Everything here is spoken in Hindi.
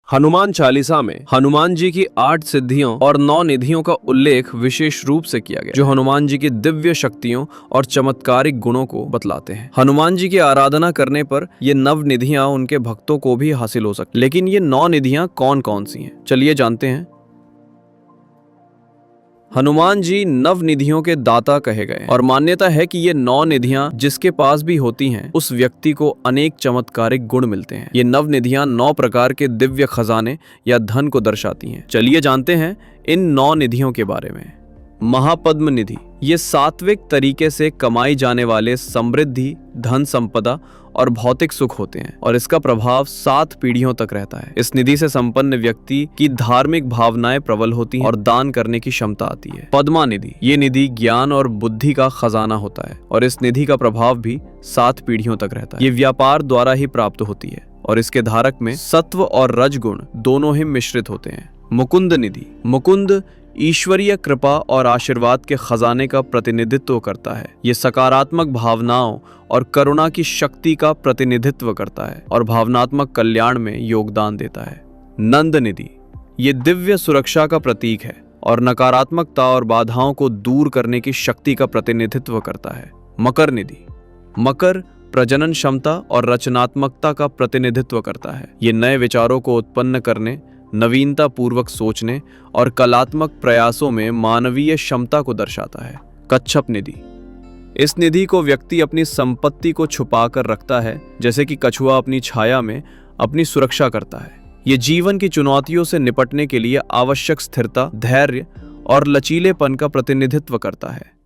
हनुमान चालीसा में हनुमान जी की 8 सिद्धियों और 9 निधियों का उल्लेख विशेष रूप से किया गया, जो हनुमान जी की दिव्य शक्तियों और चमत्कारिक गुणों को बतलाते हैं। हनुमान जी की आराधना करने पर ये 9 निधियां उनके भक्तों को भी हासिल हो सकती। लेकिन ये 9 निधियां कौन कौन सी हैं, चलिए जानते हैं। हनुमान जी 9 निधियों के दाता कहे गए और मान्यता है कि ये 9 निधियां जिसके पास भी होती हैं, उस व्यक्ति को अनेक चमत्कारिक गुण मिलते हैं। ये 9 निधियां 9 प्रकार के दिव्य खजाने या धन को दर्शाती हैं। चलिए जानते हैं इन 9 निधियों के बारे में। महापद्म निधि, ये सात्विक तरीके से कमाई जाने वाले समृद्धि, धन संपदा और भौतिक सुख होते हैं और इसका प्रभाव 7 पीढ़ियों तक रहता है। इस निधि से संपन्न व्यक्ति की धार्मिक भावनाएं प्रबल होती हैं और दान करने की क्षमता आती है। पद्मा निधि, ये निधि ज्ञान और बुद्धि का खजाना होता है और इस निधि का प्रभाव भी 7 पीढ़ियों तक रहता है। ये व्यापार द्वारा ही प्राप्त होती है और इसके धारक में सत्व और रजगुण दोनों ही मिश्रित होते हैं। मुकुंद निधि, मुकुंद ईश्वरीय कृपा और आशीर्वाद के खजाने का प्रतिनिधित्व करता है। ये सकारात्मक भावनाओं और करुणा की शक्ति का प्रतिनिधित्व करता है और भावनात्मक कल्याण में योगदान देता है। नंद निधि, ये दिव्य सुरक्षा का प्रतीक है और नकारात्मकता और बाधाओं को दूर करने की शक्ति का प्रतिनिधित्व करता है। मकर निधि, मकर प्रजनन क्षमता और रचनात्मकता का प्रतिनिधित्व करता है। ये नए विचारों को उत्पन्न करने, नवीनता पूर्वक सोचने और कलात्मक प्रयासों में मानवीय क्षमता को दर्शाता है। कच्छप निधि, इस निधि को व्यक्ति अपनी संपत्ति को छुपा कर रखता है, जैसे कि कछुआ अपनी छाया में अपनी सुरक्षा करता है। ये जीवन की चुनौतियों से निपटने के लिए आवश्यक स्थिरता, धैर्य और लचीलेपन का प्रतिनिधित्व करता है।